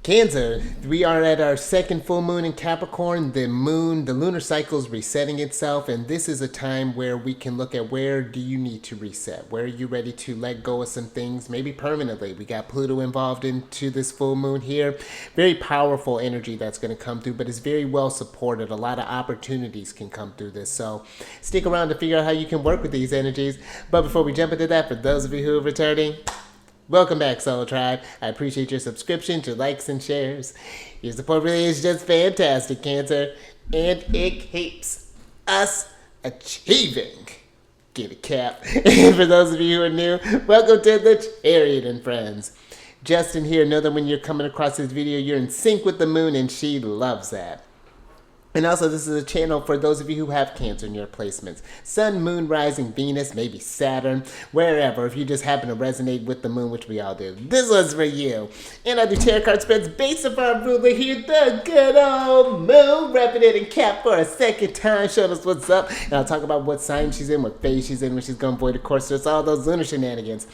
Cancer, we are at our second full moon in Capricorn. The lunar cycle is resetting itself, and this is a time where we can look at where do you need to reset? Where are you ready to let go of some things, maybe permanently? We got Pluto involved into this full moon here. Very powerful energy that's going to come through, but it's very well supported. A lot of opportunities can come through this, so stick around to figure out how you can work with these energies. But before we jump into that, for those of you who are returning, welcome back, Soul Tribe. I appreciate your subscription, your likes, and shares. Your support really is just fantastic, Cancer. And it keeps us achieving. Get a cap. And for those of you who are new, welcome to the Chariot Friends. Justin here. Know that when you're coming across this video, you're in sync with the moon, and she loves that. And also, this is a channel for those of you who have Cancer in your placements. Sun, Moon, Rising, Venus, maybe Saturn, wherever. If you just happen to resonate with the moon, which we all do, this one's for you. And I do tarot card spreads based on our ruler here, the good old moon, repping it in Cap for a second time, showing us what's up. And I'll talk about what sign she's in, what phase she's in, when she's going to avoid the course. So it's all those lunar shenanigans.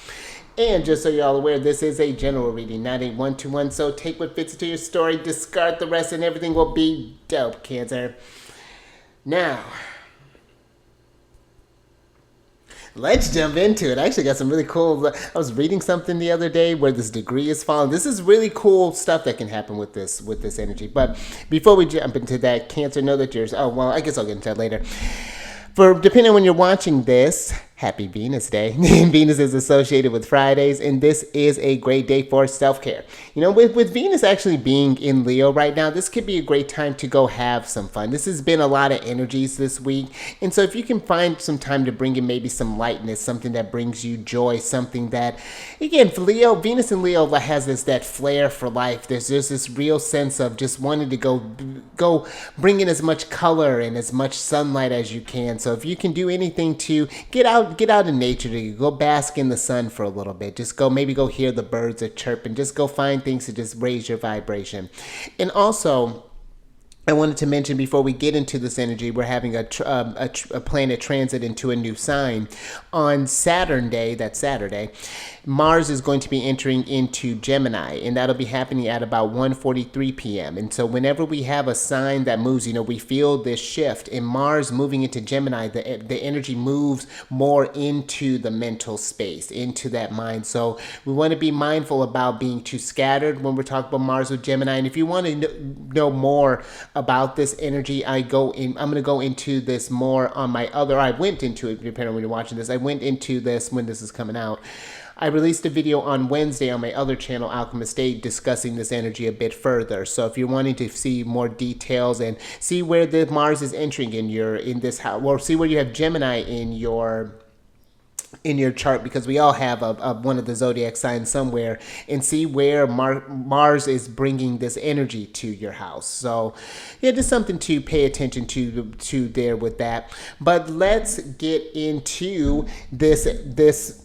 And just so you're all aware, this is a general reading, not a one-to-one, so take what fits into your story, discard the rest, and everything will be dope, Cancer. Now, let's jump into it. I actually got some really cool, I was reading something the other day where this degree is falling. This is really cool stuff that can happen with this energy. But before we jump into that, Cancer, know that yours, oh, well, I guess I'll get into that later. Depending on when you're watching this, happy Venus Day. Venus is associated with Fridays, and this is a great day for self-care. You know, with Venus actually being in Leo right now, this could be a great time to go have some fun. This has been a lot of energies this week, and so if you can find some time to bring in maybe some lightness, something that brings you joy, something that, again, for Leo, Venus in Leo has that flair for life. There's just this real sense of just wanting to go bring in as much color and as much sunlight as you can. So if you can do anything to get out in nature, to go bask in the sun for a little bit, just maybe go hear the birds that chirp, and just go find things to just raise your vibration. And also, I wanted to mention before we get into this energy, we're having a planet transit into a new sign on Saturday. That's Saturday. Mars is going to be entering into Gemini, and that'll be happening at about 1:43 p.m. And so whenever we have a sign that moves, you know, we feel this shift. In Mars moving into Gemini, the energy moves more into the mental space, into that mind. So we want to be mindful about being too scattered when we're talking about Mars with Gemini. And if you want to know more about this energy, I'm going to go into this more on my other, I went into it, depending on when you're watching this, I went into this when this is coming out. I released a video on Wednesday on my other channel, Alchemist State, discussing this energy a bit further. So if you're wanting to see more details and see where the Mars is entering in this house, or see where you have Gemini in your chart, because we all have one of the zodiac signs somewhere, and see where Mars is bringing this energy to your house. So yeah, just something to pay attention to there with that. But let's get into this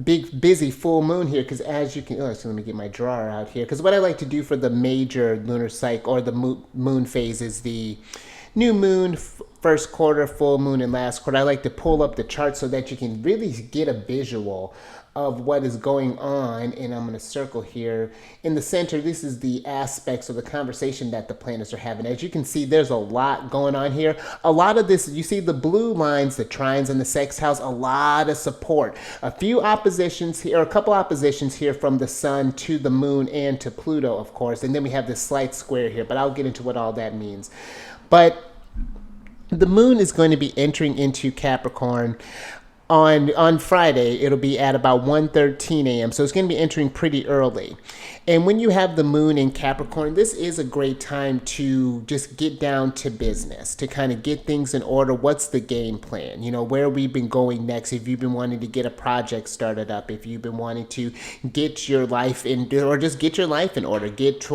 big busy full moon here, because as you can, so let me get my drawer out here, because what I like to do for the major lunar cycle or the moon phase is the new moon, first quarter, full moon, and last quarter. I like to pull up the chart so that you can really get a visual of what is going on. And I'm going to circle here in the center. This is the aspects of the conversation that the planets are having. As you can see, there's a lot going on here. A lot of this, you see the blue lines, the trines and the sex house, a lot of support. A few oppositions here, a couple oppositions here from the sun to the moon and to Pluto, of course. And then we have this slight square here, but I'll get into what all that means. But the moon is going to be entering into Capricorn on Friday. It'll be at about 1:13 a.m. So it's going to be entering pretty early. And when you have the moon in Capricorn, this is a great time to just get down to business, to kind of get things in order. What's the game plan? You know, where we've been going next. If you've been wanting to get a project started up, if you've been wanting to get your life in, or just get your life in order, get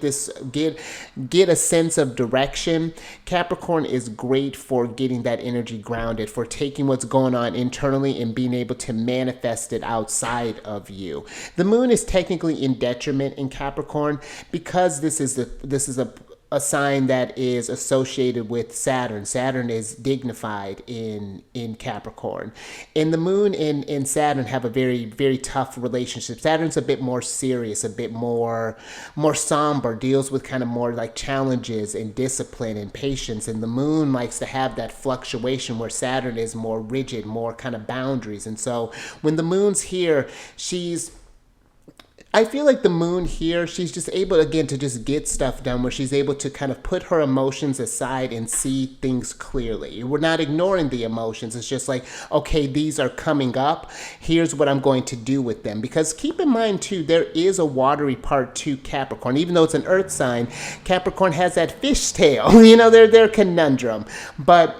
a sense of direction. Capricorn is great for getting that energy grounded, for taking what's going on internally and being able to manifest it outside of you. The moon is technically in detriment in Capricorn, because this is a a sign that is associated with Saturn. Saturn is dignified in Capricorn. And the moon in Saturn have a very, very tough relationship. Saturn's a bit more serious, a bit more somber, deals with kind of more like challenges and discipline and patience. And the moon likes to have that fluctuation where Saturn is more rigid, more kind of boundaries. And so when the moon's here, I feel like the moon here, she's just able, again, to just get stuff done, where she's able to kind of put her emotions aside and see things clearly. We're not ignoring the emotions. It's just like, okay, these are coming up. Here's what I'm going to do with them. Because keep in mind, too, there is a watery part to Capricorn. Even though it's an earth sign, Capricorn has that fishtail, their conundrum. But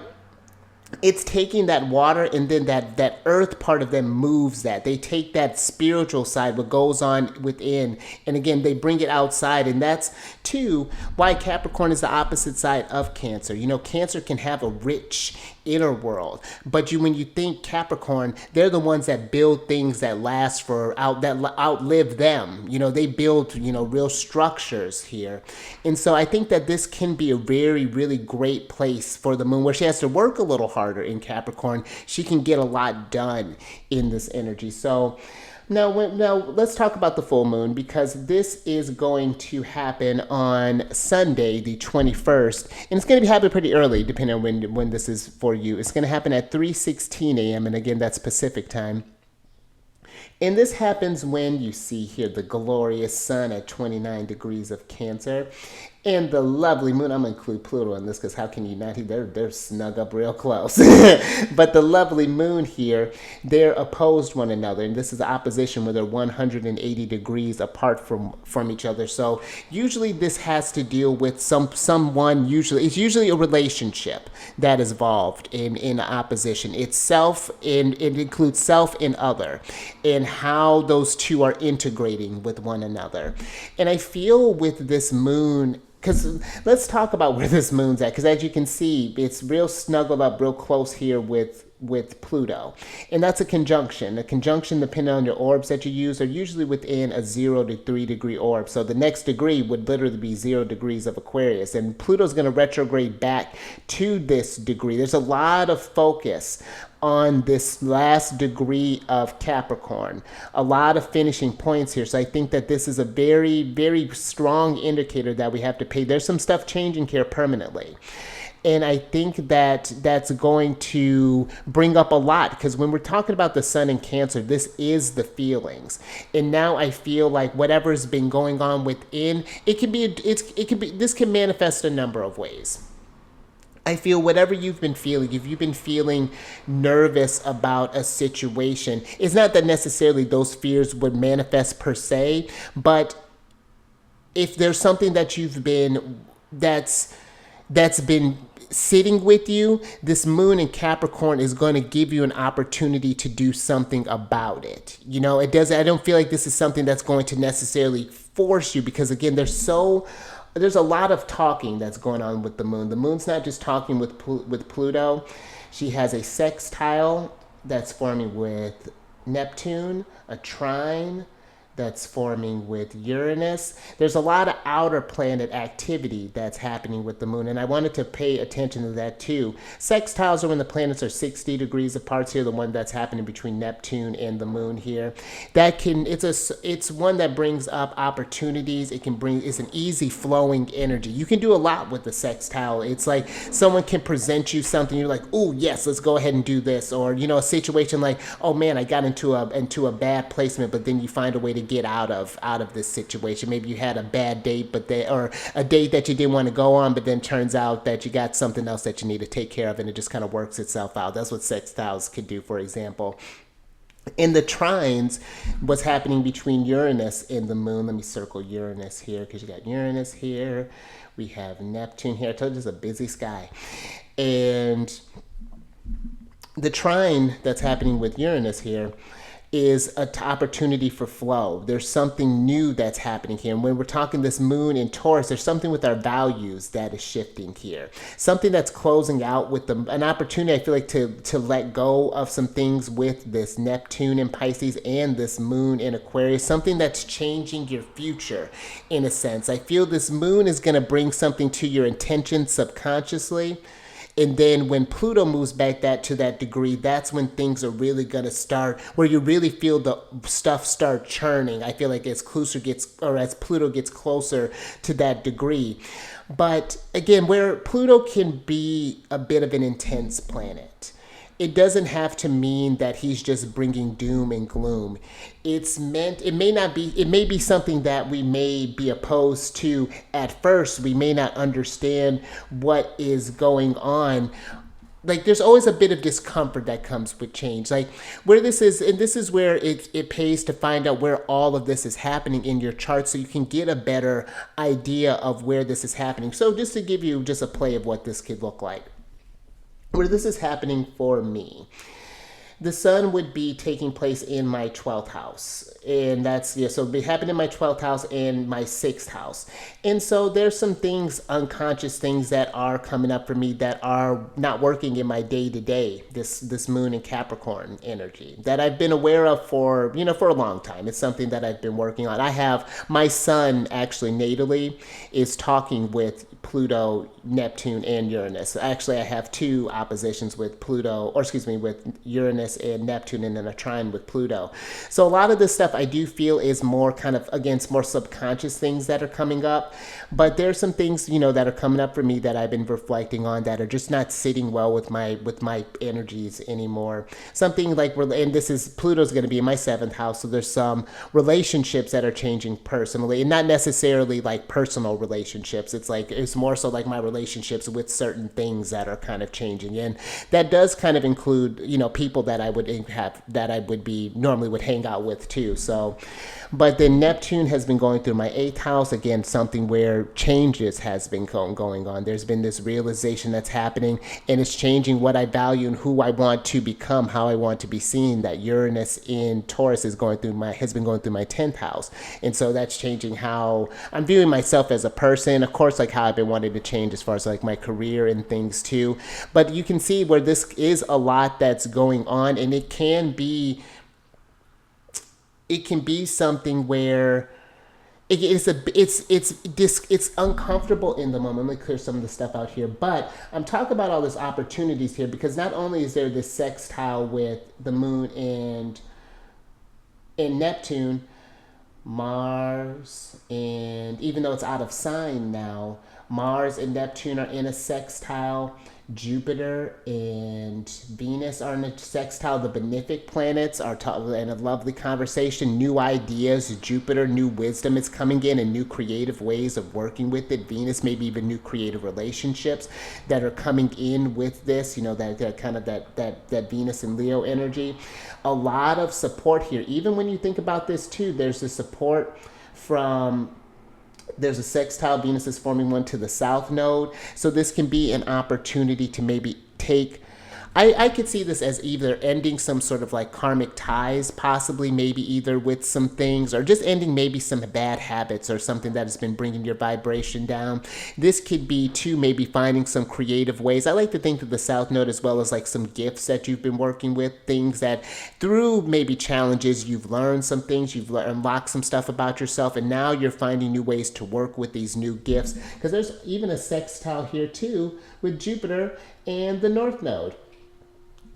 it's taking that water, and then that earth part of them moves that. They take that spiritual side, what goes on within, and again, they bring it outside. And that's, too, why Capricorn is the opposite side of Cancer. Cancer can have a rich inner world, but when you think Capricorn, they're the ones that build things that last that outlive them. They build, real structures here. And so I think that this can be a very, really great place for the moon, where she has to work a little harder in Capricorn. She can get a lot done in this energy. So now let's talk about the full moon, because this is going to happen on Sunday, the 21st, and it's going to be happening pretty early, depending on when this is for you. It's going to happen at 3:16 a.m., and again, that's Pacific time. And this happens when you see here the glorious sun at 29 degrees of Cancer, and the lovely moon. I'm going to include Pluto in this, because how can you not? They're snug up real close. But the lovely moon here, they're opposed one another. And this is opposition where they're 180 degrees apart from each other. So usually this has to deal with someone. It's usually a relationship that is involved in opposition. It's self, and it includes self and other, and how those two are integrating with one another. And I feel with this moon, because let's talk about where this moon's at, because as you can see, it's real snuggled up real close here with Pluto. And that's a conjunction. A conjunction, depending on your orbs that you use, are usually within a 0 to 3 degree orb. So the next degree would literally be 0 degrees of Aquarius. And Pluto's going to retrograde back to this degree. There's a lot of focus on this last degree of Capricorn. A lot of finishing points here. So I think that this is a very, very strong indicator that we have to pay. There's some stuff changing here permanently. And I think that that's going to bring up a lot, because when we're talking about the sun in Cancer, this is the feelings. And now I feel like whatever's been going on within, this can manifest a number of ways. I feel whatever you've been feeling, if you've been feeling nervous about a situation, it's not that necessarily those fears would manifest per se, but if there's something that you've been, that's been sitting with you, this moon in Capricorn is going to give you an opportunity to do something about it. I don't feel like this is something that's going to necessarily force you, because again, there's a lot of talking that's going on with the moon. The moon's not just talking with Pluto. She has a sextile that's forming with Neptune, a trine that's forming with Uranus. There's a lot of outer planet activity that's happening with the moon, and I wanted to pay attention to that too. Sextiles are when the planets are 60 degrees apart here, the one that's happening between Neptune and the moon here. It's one that brings up opportunities. It's an easy flowing energy. You can do a lot with the sextile. It's like someone can present you something, you're like, oh yes, let's go ahead and do this. Or a situation like, oh man, I got into a bad placement, but then you find a way to get out of this situation. Maybe you had a bad date, or a date that you didn't want to go on, but then turns out that you got something else that you need to take care of, and it just kind of works itself out. That's what sextiles could do, for example. In the trines, what's happening between Uranus and the moon, let me circle Uranus here, because you got Uranus here, we have Neptune here. I told you it's a busy sky. And the trine that's happening with Uranus here is an opportunity for flow. There's something new that's happening here. And when we're talking this moon in Taurus, there's something with our values that is shifting here. Something that's closing out with an opportunity, I feel like, to let go of some things with this Neptune in Pisces and this moon in Aquarius. Something that's changing your future in a sense. I feel this moon is going to bring something to your intention subconsciously. And then when Pluto moves back to that degree, that's when things are really going to start, where you really feel the stuff start churning. I feel like as Pluto gets closer to that degree. But again, where Pluto can be a bit of an intense planet, it doesn't have to mean that he's just bringing doom and gloom. It may be something that we may be opposed to at first. We may not understand what is going on. Like, there's always a bit of discomfort that comes with change. Like, where this is, and this is where it pays to find out where all of this is happening in your chart so you can get a better idea of where this is happening. So just to give you just a play of what this could look like. Where this is happening for me, the sun would be taking place in my 12th house. And that's, so it'd be happening in my 12th house and my 6th house. And so there's some things, unconscious things that are coming up for me that are not working in my day-to-day, this moon in Capricorn energy that I've been aware of for a long time. It's something that I've been working on. I have my sun actually natally is talking with Pluto, Neptune, and Uranus. Actually, I have two oppositions with with Uranus and Neptune, and then a trine with Pluto. So a lot of this stuff I do feel is more kind of, against more subconscious things that are coming up. But there's some things, that are coming up for me that I've been reflecting on that are just not sitting well with my energies anymore. Something like, and this is, Pluto's going to be in my 7th house, so there's some relationships that are changing personally, and not necessarily like personal relationships. It's more so like my relationships with certain things that are kind of changing. And that does kind of include, people that I would have, that I would be normally would hang out with too. So, but then Neptune has been going through my 8th house. Again, something where changes has been going on. There's been this realization that's happening, and it's changing what I value and who I want to become, how I want to be seen. That Uranus in Taurus has been going through my 10th house. And so that's changing how I'm viewing myself as a person. Of course, like how I've been wanting to change as far as like my career and things too. But you can see where this is a lot that's going on, and it can be something where it's uncomfortable in the moment. Let me clear some of the stuff out here. But I'm talking about all these opportunities here because not only is there this sextile with the moon and Neptune, Mars, and even though it's out of sign now, Mars and Neptune are in a sextile. Jupiter and Venus are in a sextile. The benefic planets are in a lovely conversation. New ideas, Jupiter, new wisdom is coming in, and new creative ways of working with it. Venus, maybe even new creative relationships that are coming in with this. That kind of that Venus and Leo energy. A lot of support here. Even when you think about this too, there's the support from. There's a sextile. Venus is forming one to the south node. So this can be an opportunity to maybe take... I could see this as either ending some sort of like karmic ties, possibly maybe either with some things, or just ending maybe some bad habits or something that has been bringing your vibration down. This could be too maybe finding some creative ways. I like to think of the South Node as well as like some gifts that you've been working with, things that through maybe challenges you've learned some things, you've unlocked some stuff about yourself, and now you're finding new ways to work with these new gifts. Because there's even a sextile here too with Jupiter and the North Node.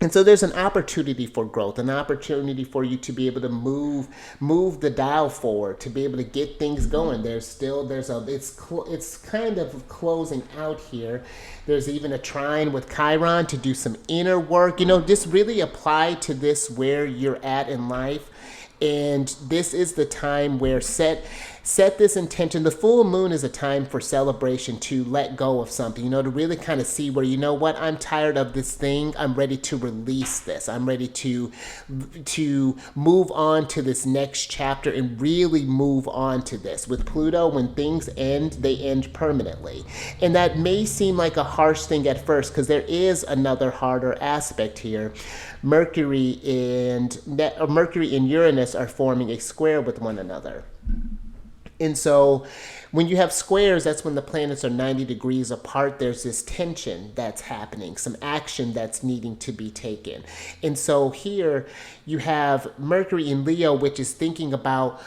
And so there's an opportunity for growth, an opportunity for you to be able to move the dial forward, to be able to get things going. It's kind of closing out here. There's even a trine with Chiron to do some inner work. Just really apply to this where you're at in life. And this is the time where set this intention. The full moon is a time for celebration, to let go of something, you know, to really kind of see where, you know what, I'm tired of this thing. I'm ready to release this. I'm ready to move on to this next chapter and really move on to this. With Pluto, when things end, they end permanently. And that may seem like a harsh thing at first, because there is another harder aspect here. Mercury and Uranus are forming a square with one another. And so when you have squares, that's when the planets are 90 degrees apart. There's this tension that's happening, some action that's needing to be taken. And so here you have Mercury in Leo, which is thinking about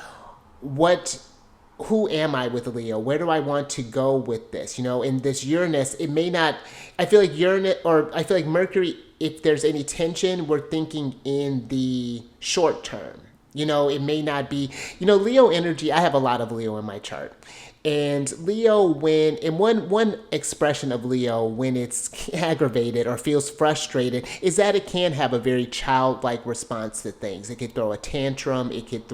who am I with Leo? Where do I want to go with this? You know, in this Uranus, it may not, I feel like Mercury, if there's any tension, we're thinking in the short term. You know, it may not be, you know, Leo energy. I have a lot of Leo in my chart. And Leo, one expression of Leo when it's aggravated or feels frustrated is that it can have a very childlike response to things. It could throw a tantrum. It could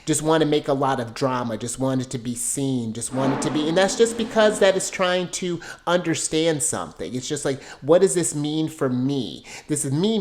just want to make a lot of drama, just want it to be seen, just want it to be. And that's just because that is trying to understand something. It's just like, what does this mean for me? This is me.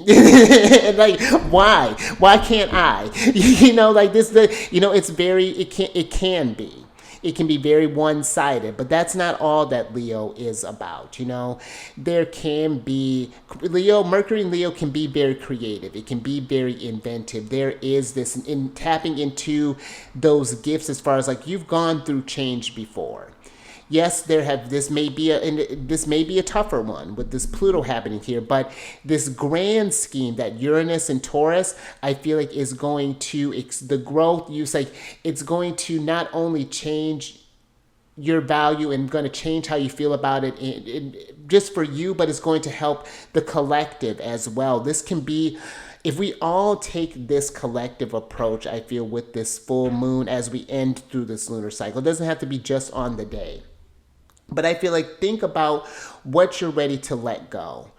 And like, why? Why can't I? You know, like this, it can be. It can be very one-sided, but that's not all that Leo is about, you know. There can be, Mercury in Leo can be very creative. It can be very inventive. There is this, in tapping into those gifts as far as like, you've gone through change before. Yes, this may be a tougher one with this Pluto happening here, but this grand scheme that Uranus and Taurus, I feel like is going to, the growth, it's going to not only change your value and going to change how you feel about it just for you, but it's going to help the collective as well. This can be, if we all take this collective approach, I feel, with this full moon as we end through this lunar cycle, it doesn't have to be just on the day. But I feel like, think about what you're ready to let go.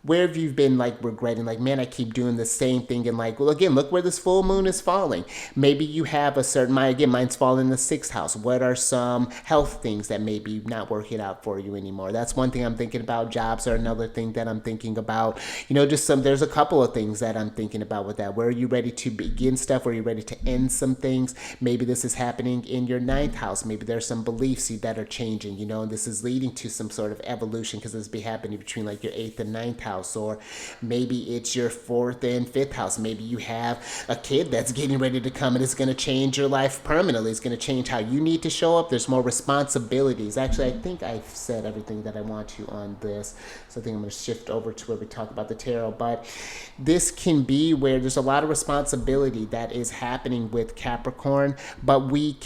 Where have you been like regretting, like, man, I keep doing the same thing, and like, well, again, look where this full moon is falling. Maybe you have a certain, mine's falling in the 6th house. What are some health things that may be not working out for you anymore? That's one thing I'm thinking about. Jobs are another thing that I'm thinking about. You know, there's a couple of things that I'm thinking about with that. Where are you ready to begin stuff? Where are you ready to end some things? Maybe this is happening in your 9th house. Maybe there's some beliefs that are changing, you know, and this is leading to some sort of evolution, because this be happening between like your 8th and 9th house. Or maybe it's your 4th and 5th house. Maybe you have a kid that's getting ready to come, and it's going to change your life permanently. It's going to change how you need to show up. There's more responsibilities. Actually, I think I've said everything that I want to on this, so I think I'm going to shift over to where we talk about the tarot. But this can be where there's a lot of responsibility that is happening with Capricorn, but we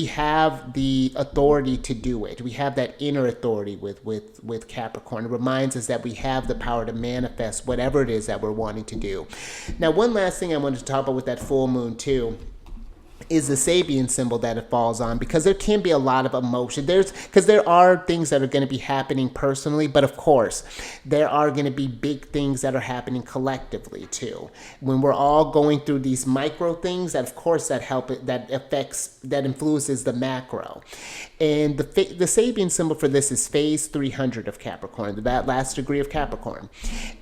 have the authority to do it. We have that inner authority with Capricorn. It reminds us that we have the power to manifest whatever it is that we're wanting to do. Now, one last thing I wanted to talk about with that full moon too is the Sabian symbol that it falls on, because there can be a lot of emotion. Because there are things that are going to be happening personally, but of course, there are going to be big things that are happening collectively too. When we're all going through these micro things, that of course that influences the macro. And the Sabian symbol for this is phase 300 of Capricorn, that last degree of Capricorn.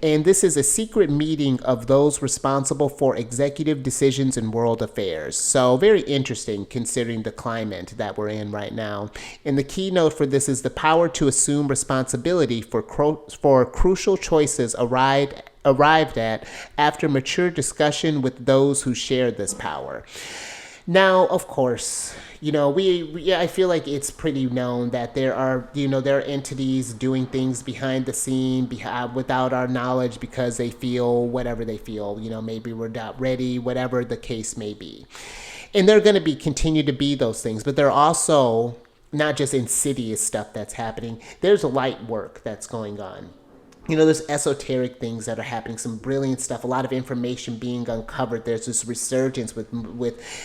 And this is a secret meeting of those responsible for executive decisions in world affairs. So very interesting considering the climate that we're in right now. And the keynote for this is the power to assume responsibility for crucial choices arrived at after mature discussion with those who share this power. Now, of course, you know, I feel like it's pretty known that there are entities doing things behind the scene without our knowledge, because they feel whatever they feel, you know, maybe we're not ready, whatever the case may be. And they're going to continue to be those things, but they're also not just insidious stuff that's happening. There's light work that's going on. You know, there's esoteric things that are happening, some brilliant stuff, a lot of information being uncovered. There's this resurgence with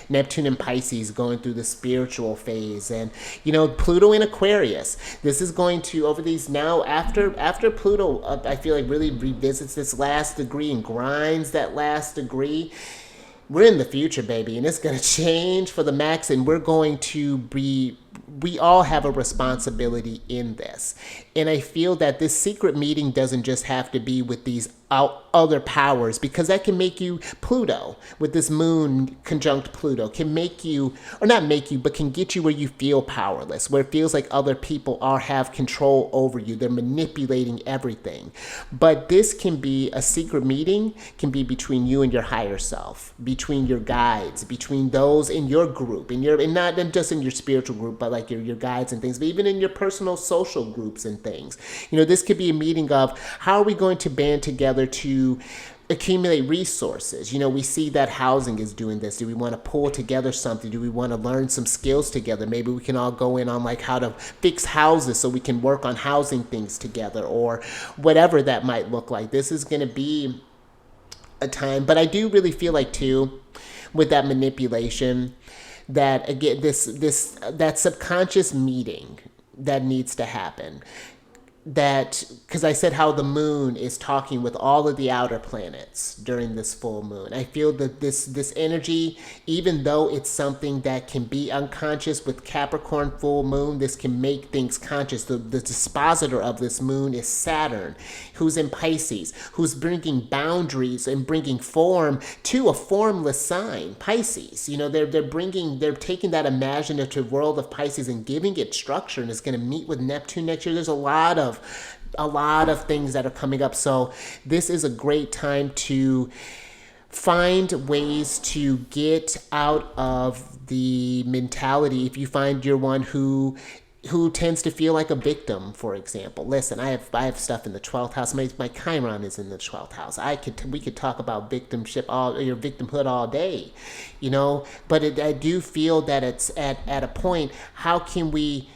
Neptune and Pisces going through the spiritual phase. And, you know, Pluto in Aquarius. This is going to, over these now, after Pluto, I feel like really revisits this last degree and grinds that last degree. we're in the future, baby, and it's going to change for the max, and we're going to be, we all have a responsibility in this. And I feel that this secret meeting doesn't just have to be with these other powers, because that can make you, Pluto, with this moon conjunct Pluto, can make you, or not make you, but can get you where you feel powerless, where it feels like other people have control over you. They're manipulating everything. But this can be a secret meeting, can be between you and your higher self, between your guides, between those in your group, and not just in your spiritual group, but like your guides and things, but even in your personal social groups and things. This could be a meeting of how are we going to band together to accumulate resources. We see that housing is doing this. Do we want to pull together something? Do we want to learn some skills together? Maybe we can all go in on like how to fix houses so we can work on housing things together, or whatever that might look like. This is going to be a time, but I do really feel like too, with that manipulation, that again, that subconscious meeting that needs to happen. That, because I said how the moon is talking with all of the outer planets during this full moon. I feel that this energy, even though it's something that can be unconscious with Capricorn full moon, this can make things conscious. The dispositor of this moon is Saturn, who's in Pisces, who's bringing boundaries and bringing form to a formless sign, Pisces. They're taking that imaginative world of Pisces and giving it structure, and it's going to meet with Neptune next year. There's a lot of things that are coming up. So this is a great time to find ways to get out of the mentality. If you find you're one who tends to feel like a victim, for example. Listen, I have stuff in the 12th house. My Chiron is in the 12th house. We could talk about your victimhood all day, but I do feel that it's at a point, how can we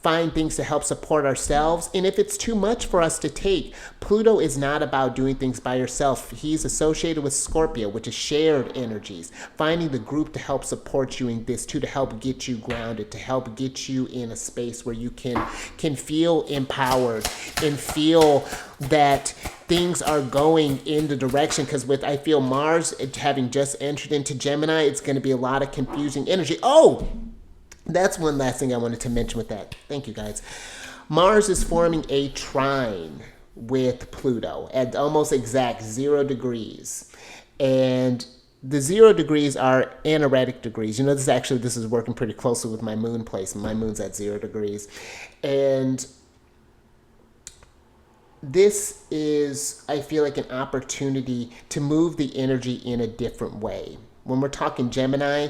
find things to help support ourselves? And if it's too much for us to take, Pluto is not about doing things by yourself. He's associated with Scorpio, which is shared energies. Finding the group to help support you in this too, to help get you grounded, to help get you in a space where you can feel empowered and feel that things are going in the direction. Because I feel Mars having just entered into Gemini, it's going to be a lot of confusing energy. That's one last thing I wanted to mention with that. Thank you, guys. Mars is forming a trine with Pluto at almost exact 0 degrees. And the 0 degrees are anaretic degrees. This is working pretty closely with my moon placement. My moon's at 0 degrees. And this is, I feel like, an opportunity to move the energy in a different way. When we're talking Gemini,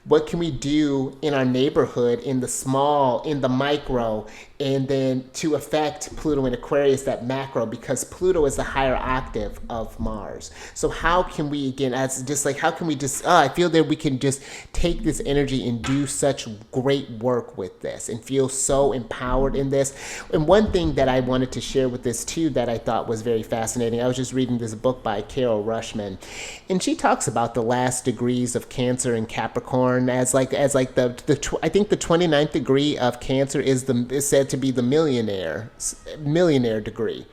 what can we do in our neighborhood, in the small, in the micro, and then to affect Pluto in Aquarius, that macro, because Pluto is the higher octave of Mars. So how can we, again, I feel that we can just take this energy and do such great work with this and feel so empowered in this. And one thing that I wanted to share with this too that I thought was very fascinating, I was just reading this book by Carol Rushman, and she talks about the last degrees of Cancer and Capricorn as I think the 29th degree of Cancer is said to be the millionaire degree.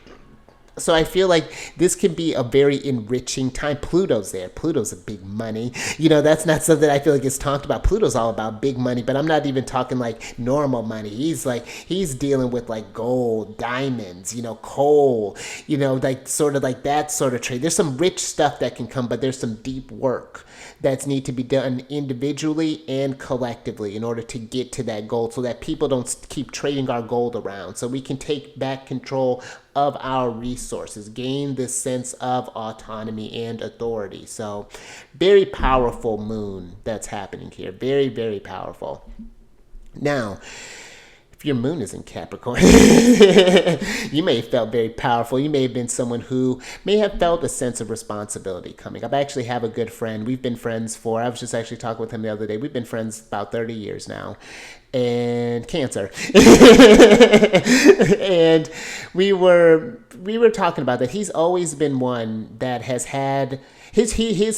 So I feel like this can be a very enriching time. Pluto's there. Pluto's a big money. That's not something I feel like is talked about. Pluto's all about big money, but I'm not even talking like normal money. He's dealing with like gold, diamonds, coal, like sort of like that sort of trade. There's some rich stuff that can come, but there's some deep work that's need to be done individually and collectively in order to get to that goal, so that people don't keep trading our gold around, so we can take back control of our resources, gain this sense of autonomy and authority. So very powerful moon that's happening here. Very, very powerful. Now, if your moon is in Capricorn, you may have felt very powerful. You may have been someone who may have felt a sense of responsibility coming up. I actually have a good friend. We've been friends I was just actually talking with him the other day. We've been friends about 30 years now. and Cancer. And we were talking about that. He's always been one that has had he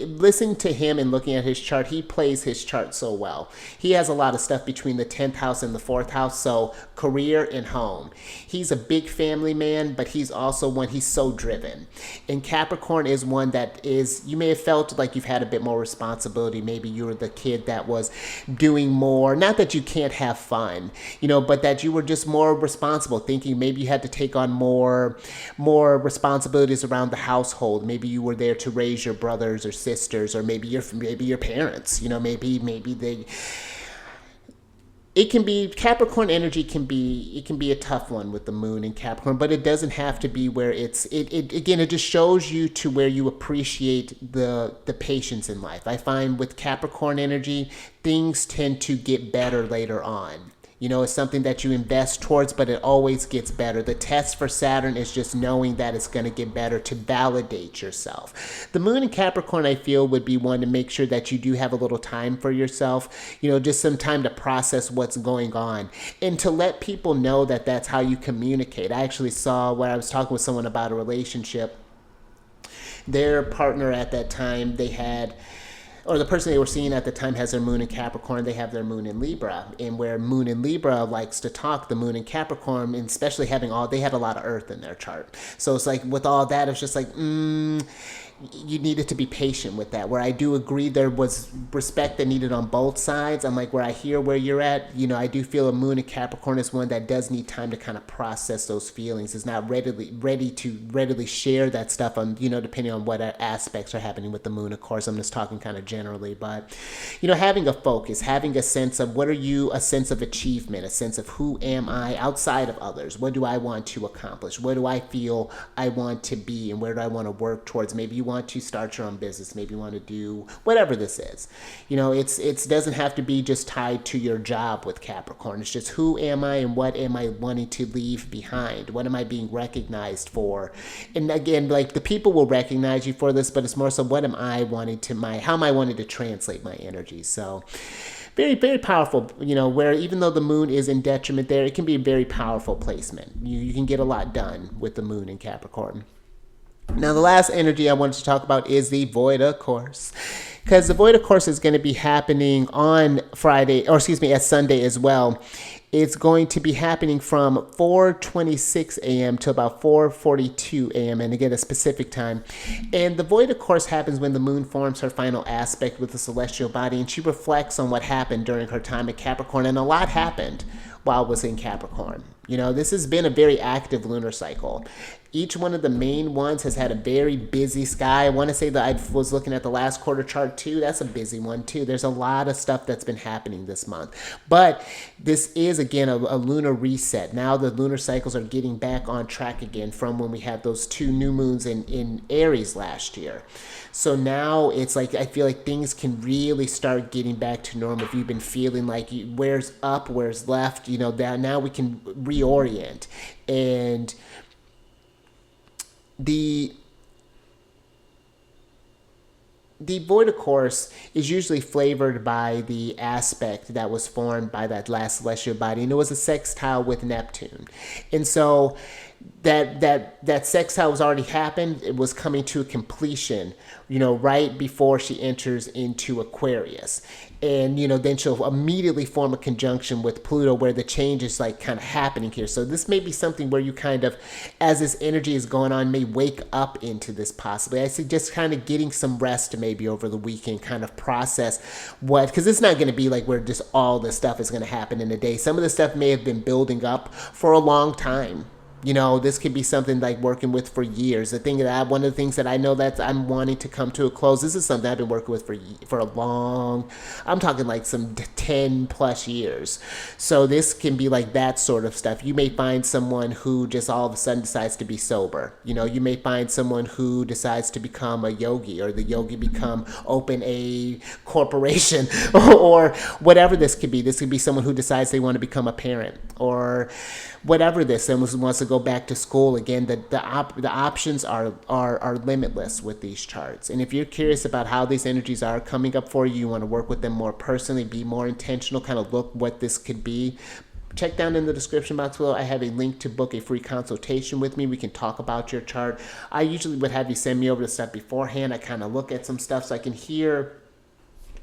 listening to him and looking at his chart, he plays his chart so well. He has a lot of stuff between the 10th house and the 4th house, so career and home. He's a big family man, but he's also one, he's so driven. And Capricorn is one that is, you may have felt like you've had a bit more responsibility. Maybe you were the kid that was doing more, not that you can't have fun, but that you were just more responsible, thinking maybe you had to take on more responsibilities around the household. Maybe you were there to raise your brothers or sisters, or maybe your parents. Maybe they. It can be, Capricorn energy can be a tough one with the moon in Capricorn, but it doesn't have to be where it just shows you to where you appreciate the patience in life. I find with Capricorn energy, things tend to get better later on. It's something that you invest towards, but it always gets better. The test for Saturn is just knowing that it's going to get better, to validate yourself. The moon in Capricorn, I feel, would be one to make sure that you do have a little time for yourself, just some time to process what's going on and to let people know that that's how you communicate. I actually saw where I was talking with someone about a relationship. Their partner at that time, or the person they were seeing at the time has their moon in Capricorn, they have their moon in Libra. And where moon in Libra likes to talk, the moon in Capricorn, and especially they had a lot of earth in their chart. So it's like with all that, it's just like, you needed to be patient with that. Where I do agree there was respect that needed on both sides. I'm like, where I hear where you're at, I do feel a moon in Capricorn is one that does need time to kind of process those feelings. It's not ready to share that stuff on, depending on what aspects are happening with the moon. Of course, I'm just talking kind of generally, but, having a focus, having a sense of a sense of achievement, a sense of who am I outside of others? What do I want to accomplish? What do I feel I want to be, and where do I want to work towards? Maybe you want to start your own business. Maybe you want to do whatever this is. It doesn't have to be just tied to your job with Capricorn. It's just who am I and what am I wanting to leave behind? What am I being recognized for? And again, like the people will recognize you for this, but it's more so how am I wanting to translate my energy? So very, very powerful, where even though the moon is in detriment there, it can be a very powerful placement. You can get a lot done with the moon in Capricorn. Now, the last energy I wanted to talk about is the void of course, because the void of course is going to be happening on at Sunday as well. It's going to be happening from 4:26 a.m. to about 4:42 a.m. and again, a specific time. And the void of course happens when the moon forms her final aspect with the celestial body, and she reflects on what happened during her time at Capricorn, and a lot happened while it was in Capricorn. This has been a very active lunar cycle. Each one of the main ones has had a very busy sky. I want to say that I was looking at the last quarter chart too. That's a busy one too. There's a lot of stuff that's been happening this month. But this is, again, a lunar reset. Now the lunar cycles are getting back on track again from when we had those 2 new moons in Aries last year. So now it's like, I feel like things can really start getting back to normal. If you've been feeling like where's up, where's left, that now we can reorient. And the void of course is usually flavored by the aspect that was formed by that last celestial body, and it was a sextile with Neptune. And so that sextile was already happened. It was coming to a completion, right before she enters into Aquarius. And, then she'll immediately form a conjunction with Pluto where the change is like kind of happening here. So this may be something where you kind of, as this energy is going on, may wake up into this possibly. I suggest kind of getting some rest maybe over the weekend, kind of process because it's not going to be like where just all this stuff is going to happen in a day. Some of the stuff may have been building up for a long time. This could be something like working with for years. One of the things that I know that I'm wanting to come to a close, this is something I've been working with for a long, I'm talking like some 10 plus years. So this can be like that sort of stuff. You may find someone who just all of a sudden decides to be sober. You may find someone who decides to become a yogi, or the yogi open a corporation or whatever this could be. This could be someone who decides they want to become a parent, or whatever this, someone wants to go back to school again. The options are limitless with these charts. And if you're curious about how these energies are coming up for you, you want to work with them more personally, be more intentional, kind of look what this could be, check down in the description box below. I have a link to book a free consultation with me. We can talk about your chart. I usually would have you send me over the stuff beforehand. I kind of look at some stuff so I can hear.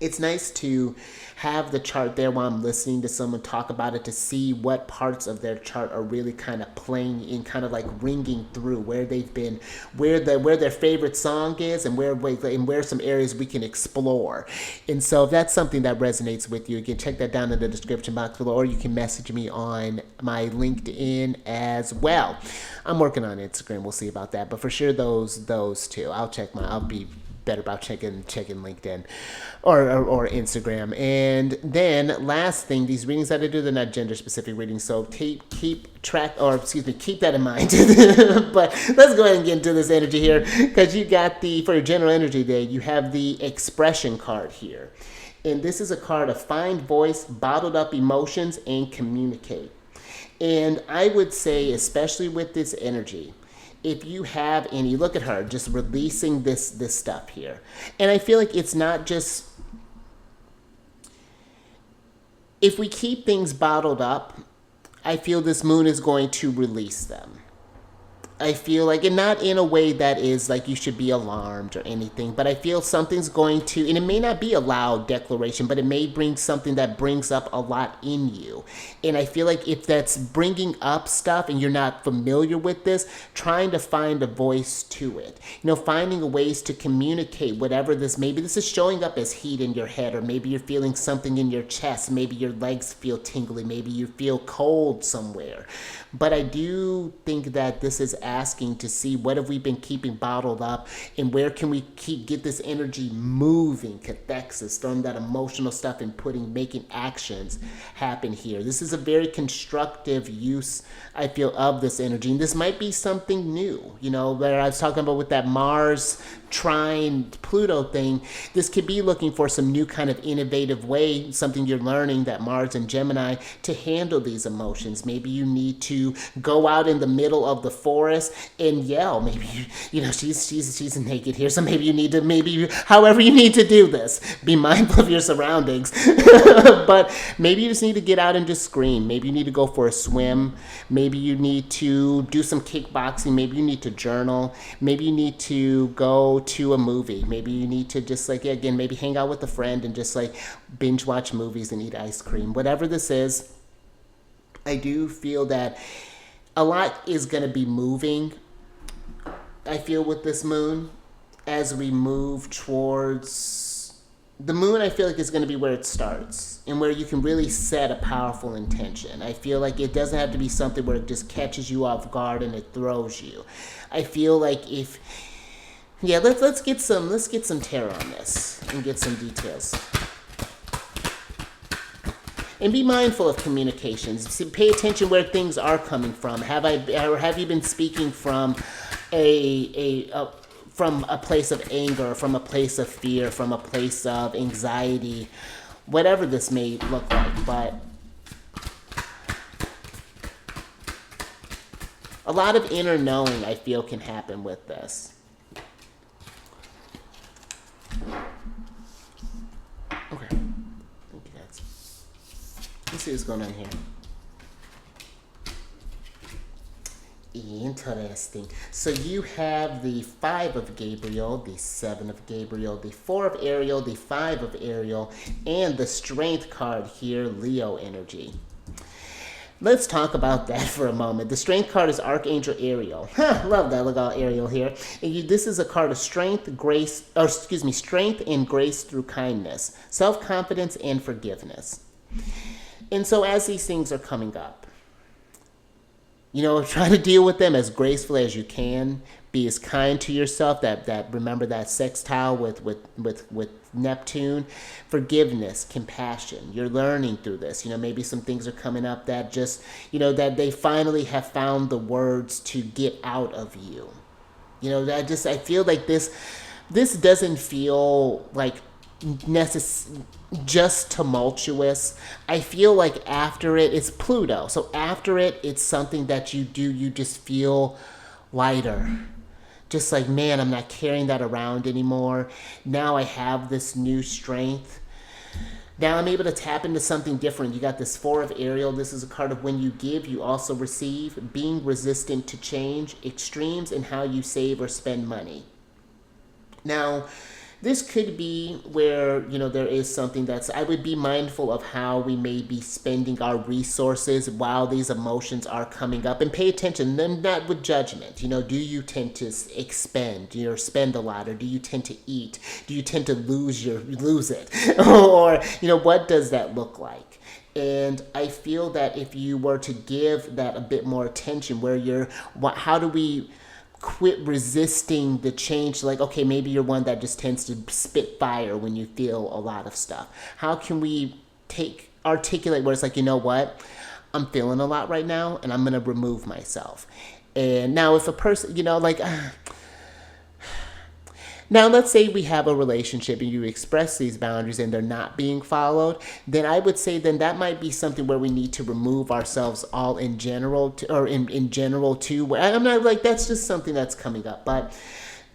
It's nice to have the chart there while I'm listening to someone talk about it, to see what parts of their chart are really kind of playing in, kind of like ringing through, where they've been, where their favorite song is, and where some areas we can explore. And so if that's something that resonates with you, again, check that down in the description box below, or you can message me on my LinkedIn as well. I'm working on Instagram. We'll see about that, but for sure those two. I'll be better about checking LinkedIn or Instagram. And then last thing, these readings that I do, they're not gender specific readings, so keep that in mind. But let's go ahead and get into this energy here, because you got for your general energy day, you have the expression card here. And this is a card of find voice, bottled up emotions, and communicate. And I would say, especially with this energy, if you have, and you look at her just releasing this stuff here, and I feel like it's not just, if we keep things bottled up, I feel this moon is going to release them. I feel like, and not in a way that is like you should be alarmed or anything, but I feel something's going to, and it may not be a loud declaration, but it may bring something that brings up a lot in you. And I feel like if that's bringing up stuff and you're not familiar with this, trying to find a voice to it, finding ways to communicate whatever this, maybe this is showing up as heat in your head, or maybe you're feeling something in your chest, maybe your legs feel tingly, maybe you feel cold somewhere. But I do think that this is asking to see what have we been keeping bottled up, and where can we get this energy moving, catharsis, throwing that emotional stuff and making actions happen here. This is a very constructive use, I feel, of this energy. And this might be something new, where I was talking about with that Mars trine Pluto thing. This could be looking for some new kind of innovative way, something you're learning, that Mars and Gemini, to handle these emotions. Maybe you need to go out in the middle of the forest and yell. Maybe she's naked here, so maybe you need to, however you need to do this, be mindful of your surroundings. But maybe you just need to get out and just scream. Maybe you need to go for a swim. Maybe you need to do some kickboxing. Maybe you need to journal. Maybe you need to go to a movie. Maybe you need to just maybe hang out with a friend and just binge watch movies and eat ice cream. Whatever this is, I do feel that a lot is going to be moving, I feel, with this moon, as we move towards the moon. I feel like it's going to be where it starts, and where you can really set a powerful intention. I feel like it doesn't have to be something where it just catches you off guard and it throws you. I feel like let's get some tarot on this and get some details. And be mindful of communications. Pay attention where things are coming from. Have you been speaking from from a place of anger, from a place of fear, from a place of anxiety, whatever this may look like? But a lot of inner knowing, I feel, can happen with this. Okay. Let's see what's going on here. Interesting. So you have the 5 of Gabriel, the 7 of Gabriel, the 4 of Ariel, the 5 of Ariel, and the Strength card here, Leo energy. Let's talk about that for a moment. The Strength card is Archangel Ariel. Love that. Look at Ariel here. And this is a card of strength, strength and grace through kindness, self-confidence, and forgiveness. And so as these things are coming up, try to deal with them as gracefully as you can. Be as kind to yourself. Remember that sextile with Neptune. Forgiveness, compassion. You're learning through this. Maybe some things are coming up that just, that they finally have found the words to get out of you. I feel like this doesn't feel like just tumultuous. I feel like after it, it's Pluto. So after it, it's something that you do, you just feel lighter. Just like, man, I'm not carrying that around anymore. Now I have this new strength. Now I'm able to tap into something different. You got this Four of Ariel. This is a card of when you give, you also receive. Being resistant to change. Extremes in how you save or spend money. Now, this could be where, there is something that's, I would be mindful of how we may be spending our resources while these emotions are coming up, and pay attention, then not with judgment. Do you tend to expend, spend a lot, or do you tend to eat? Do you tend to lose it? Or, what does that look like? And I feel that if you were to give that a bit more attention, how do we quit resisting the change? Like, okay, maybe you're one that just tends to spit fire when you feel a lot of stuff. How can we articulate where it's like, you know what, I'm feeling a lot right now, and I'm gonna remove myself. And now if a person, now, let's say we have a relationship and you express these boundaries and they're not being followed, then I would say then that might be something where we need to remove ourselves all in general, in general too. Where I'm not like, that's just something that's coming up. But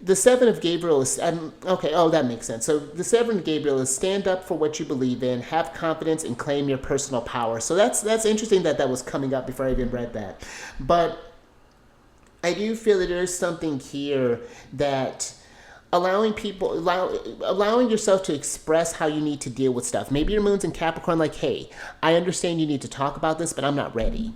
the Seven of Gabriel is, okay, oh, that makes sense. So the Seven of Gabriel is stand up for what you believe in, have confidence, and claim your personal power. So that's interesting that was coming up before I even read that. But I do feel that there's something here that allowing yourself to express how you need to deal with stuff. Maybe your moon's in Capricorn, like, hey, I understand you need to talk about this, but I'm not ready.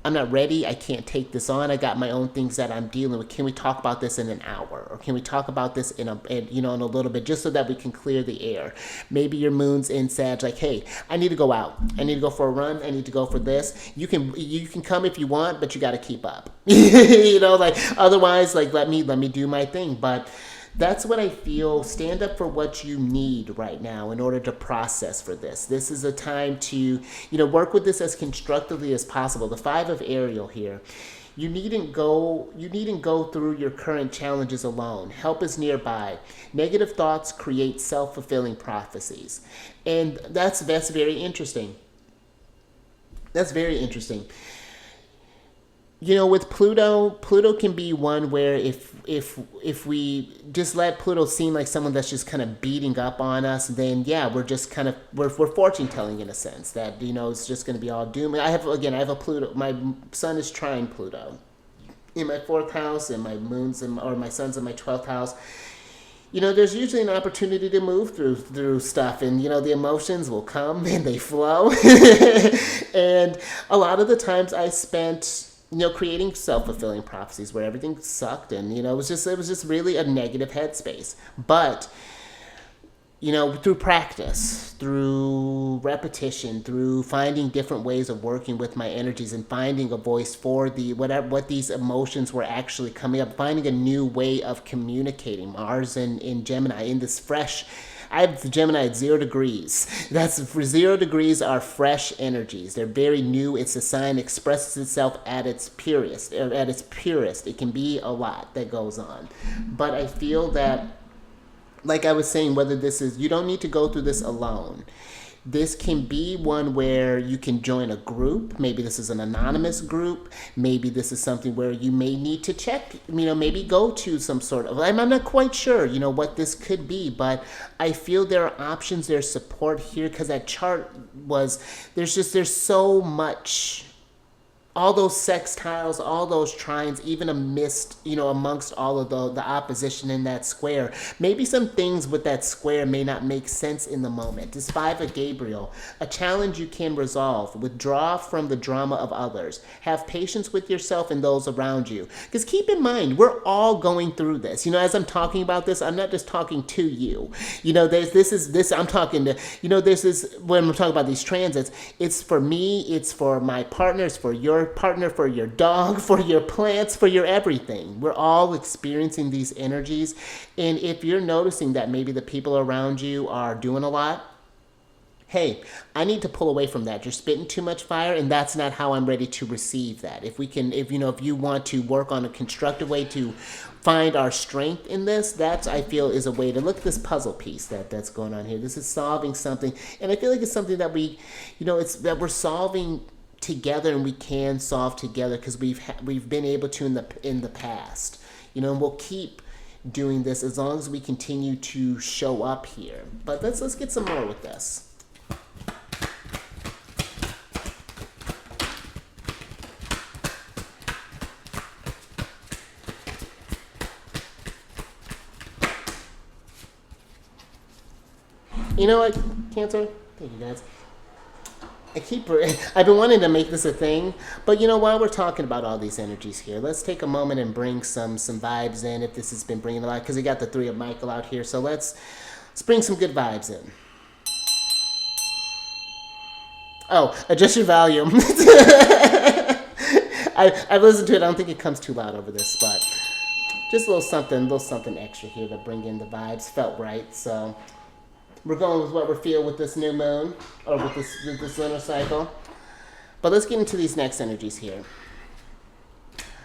I can't take this on. I got my own things that I'm dealing with. Can we talk about this in an hour? Or can we talk about this in a little bit, just so that we can clear the air? Maybe your moon's in Sag, like, hey, I need to go out. I need to go for a run. I need to go for this. You can come if you want, but you got to keep up. Otherwise, like, let me do my thing. But that's what I feel. Stand up for what you need right now in order to process for this. This is a time to, work with this as constructively as possible. The Five of Ariel here. You needn't go through your current challenges alone. Help is nearby. Negative thoughts create self-fulfilling prophecies. And that's very interesting. That's very interesting. With Pluto can be one where if we just let Pluto seem like someone that's just kind of beating up on us, then yeah, we're just kind of we're fortune telling in a sense that it's just going to be all doom. I have a Pluto. My sun is trine Pluto in my 4th house, and my son's in my 12th house. There's usually an opportunity to move through stuff, and the emotions will come and they flow. And a lot of the times I spent creating self-fulfilling prophecies where everything sucked, and it was just really a negative headspace. But through practice, through repetition, through finding different ways of working with my energies and finding a voice for what these emotions were actually coming up, finding a new way of communicating. Mars in Gemini, in this fresh, I have Gemini at 0 degrees. That's for 0 degrees are fresh energies. They're very new. It's a sign expresses itself at its purest. It can be a lot that goes on. But I feel that, like I was saying, you don't need to go through this alone. This can be one where you can join a group. Maybe this is an anonymous group. Maybe this is something where you may need to check, maybe go to some sort of, I'm not quite sure, what this could be, but I feel there are options, there's support here, because that chart there's so much, all those sextiles, all those trines, even amongst all of the opposition in that square. Maybe some things with that square may not make sense in the moment. This Five of Gabriel, a challenge you can resolve. Withdraw from the drama of others. Have patience with yourself and those around you. Because keep in mind, we're all going through this. As I'm talking about this, I'm not just talking to you. I'm talking to, when I'm talking about these transits, it's for me, it's for my partners, for your partner, for your dog, for your plants, for your everything. We're all experiencing these energies. And if you're noticing that maybe the people around you are doing a lot, hey, I need to pull away from that. You're spitting too much fire, and that's not how I'm ready to receive that. If we can, if you know, if you want to work on a constructive way to find our strength in this, that's, I feel, is a way to look at this puzzle piece that's going on here. This is solving something, and I feel like it's something that we, you know, it's that we're solving together, and we can solve together because we've been able to in the past, you know, and we'll keep doing this as long as we continue to show up here. But let's get some more with this. You know what, Cancer? Thank you, guys. I've been wanting to make this a thing, but you know, while we're talking about all these energies here, let's take a moment and bring some vibes in. If this has been bringing a lot, because we got the Three of Michael out here, so let's bring some good vibes in. Oh, adjust your volume. I've listened to it. I don't think it comes too loud over this, but just a little something extra here to bring in the vibes. Felt right, so. We're going with what we feel with this new moon, or with this lunar cycle. But let's get into these next energies here.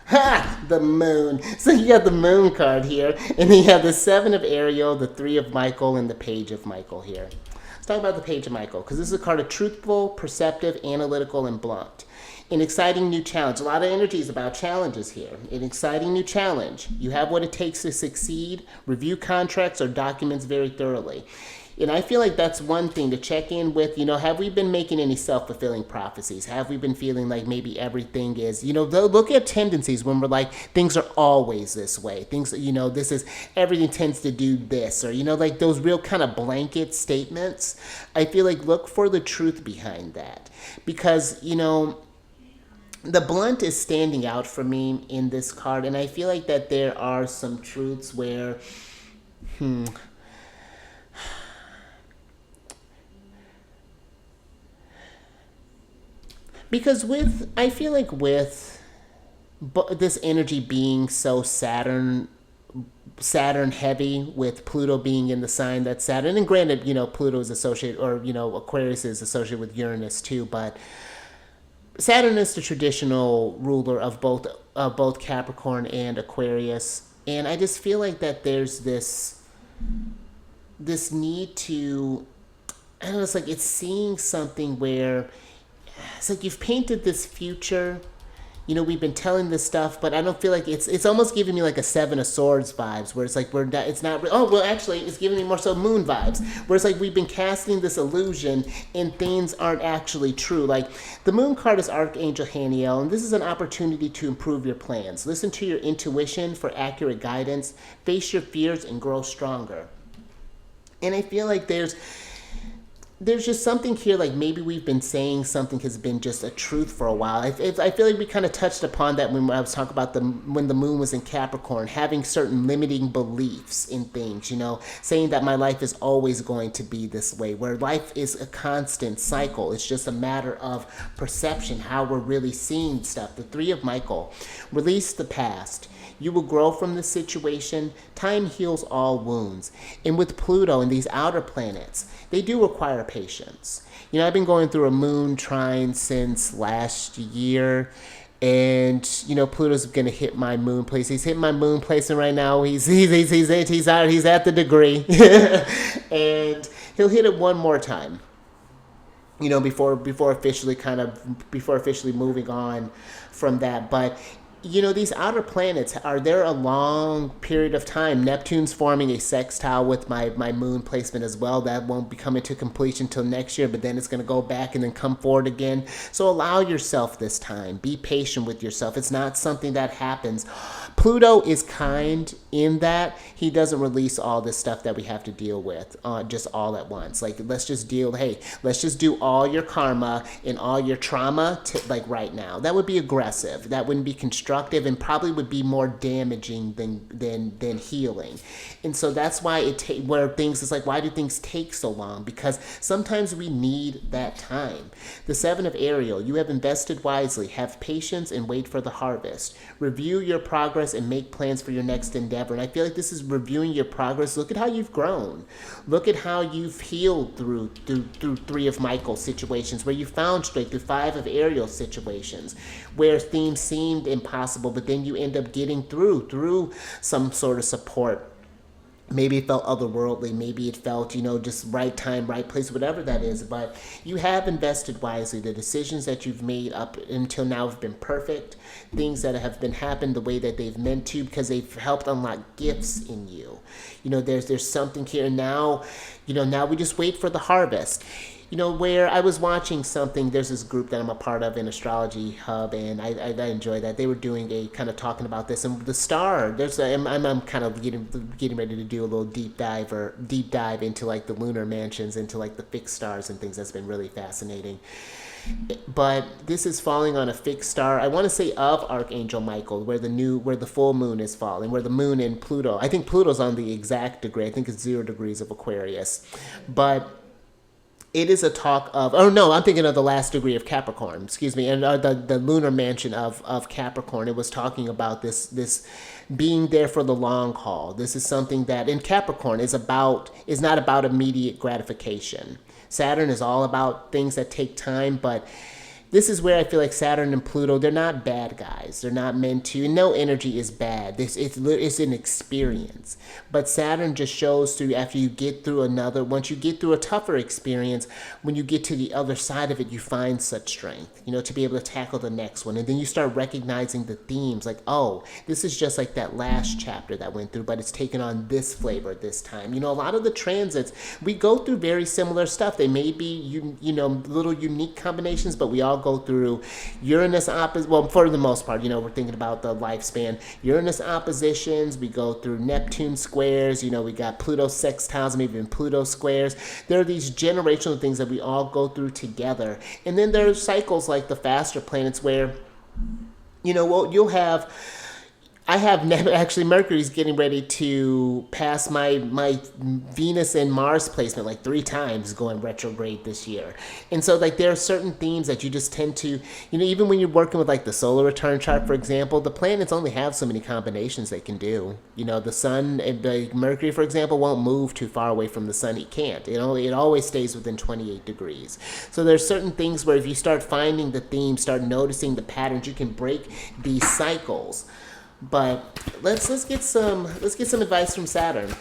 Ha! The moon. So you got the moon card here, and then you have the Seven of Ariel, the Three of Michael, and the Page of Michael here. Let's talk about the Page of Michael, because this is a card of truthful, perceptive, analytical, and blunt. An exciting new challenge. A lot of energies about challenges here. An exciting new challenge. You have what it takes to succeed. Review contracts or documents very thoroughly. And I feel like that's one thing to check in with, you know, have we been making any self-fulfilling prophecies? Have we been feeling like maybe everything is, you know, look at tendencies when we're like, things are always this way. Things, you know, this is, everything tends to do this, or, you know, like those real kind of blanket statements. I feel like look for the truth behind that. Because, you know, the blunt is standing out for me in this card. And I feel like that there are some truths where, because I feel like with this energy being so Saturn heavy, with Pluto being in the sign that's Saturn, and granted, you know, Pluto is associated, or, you know, Aquarius is associated with Uranus too, but Saturn is the traditional ruler of both Capricorn and Aquarius, and I just feel like that there's this need to, I don't know, it's like it's seeing something where it's like you've painted this future, you know, we've been telling this stuff, but I don't feel like it's almost giving me like a Seven of Swords vibes, where it's like it's not, oh, well, actually, it's giving me more so Moon vibes, where it's like we've been casting this illusion and things aren't actually true. Like, the Moon card is Archangel Haniel, and this is an opportunity to improve your plans. Listen to your intuition for accurate guidance, face your fears, and grow stronger. And I feel like there's just something here, like maybe we've been saying something has been just a truth for a while. I feel like we kind of touched upon that when I was talking about when the moon was in Capricorn, having certain limiting beliefs in things, you know, saying that my life is always going to be this way, where life is a constant cycle. It's just a matter of perception, how we're really seeing stuff. The Three of Michael, release the past. You will grow from this situation. Time heals all wounds. And with Pluto and these outer planets, they do require patience. You know, I've been going through a moon trine since last year, and you know, Pluto's going to hit my moon place. He's hitting my moon place, and right now he's at the degree, and he'll hit it one more time. You know, before officially moving on from that, but. You know, these outer planets, are there a long period of time? Neptune's forming a sextile with my moon placement as well. That won't be coming to completion till next year, but then it's going to go back and then come forward again. So allow yourself this time. Be patient with yourself. It's not something that happens. Pluto is kind in that he doesn't release all this stuff that we have to deal with just all at once. Like, let's just do all your karma and all your trauma like right now. That would be aggressive. That wouldn't be constructive. destructive and probably would be more damaging than healing. And so that's why where things is like, why do things take so long? Because sometimes we need that time. The Seven of Ariel, you have invested wisely, have patience and wait for the harvest. Review your progress and make plans for your next endeavor. And I feel like this is reviewing your progress. Look at how you've grown. Look at how you've healed through Three of Michael situations, where you found strength, through Five of Ariel situations, where things seemed impossible, but then you end up getting through some sort of support. Maybe it felt otherworldly. Maybe it felt, just right time, right place, whatever that is. But you have invested wisely. The decisions that you've made up until now have been perfect. Things that have been happened the way that they've meant to, because they've helped unlock gifts in you. There's something here now. Now we just wait for the harvest. Where I was watching something, there's this group that I'm a part of in Astrology Hub, and I enjoy that. They were doing a kind of talking about this, and the star, I'm kind of getting ready to do a little deep dive into like the lunar mansions, into like the fixed stars and things. That's been really fascinating. But this is falling on a fixed star. I want to say of Archangel Michael, where the full moon is falling, where the moon in Pluto. I think Pluto's on the exact degree. I think it's 0 degrees of Aquarius, but it is a talk of, I'm thinking of the last degree of Capricorn, excuse me, and the lunar mansion of Capricorn. It was talking about this being there for the long haul. This is something that in Capricorn is not about immediate gratification. Saturn is all about things that take time, but this is where I feel like Saturn and Pluto, they're not bad guys. They're not meant to. No energy is bad. It's an experience. But Saturn just shows through, after you get through once you get through a tougher experience, when you get to the other side of it, you find such strength, to be able to tackle the next one. And then you start recognizing the themes, like, oh, this is just like that last chapter that went through, but it's taken on this flavor this time. A lot of the transits, we go through very similar stuff. They may be, little unique combinations, but we all go through Uranus for the most part, we're thinking about the lifespan. Uranus oppositions, we go through Neptune squares, we got Pluto sextiles, maybe even Pluto squares. There are these generational things that we all go through together. And then there are cycles like the faster planets where, you'll have, I have actually Mercury's getting ready to pass my Venus and Mars placement like 3 times going retrograde this year. And so like there are certain themes that you just tend to, even when you're working with like the solar return chart, for example, the planets only have so many combinations they can do. The sun, Mercury, for example, won't move too far away from the sun. It can't. It always stays within 28 degrees. So there's certain things where if you start finding the themes, start noticing the patterns, you can break these cycles. But let's get some advice from Saturn.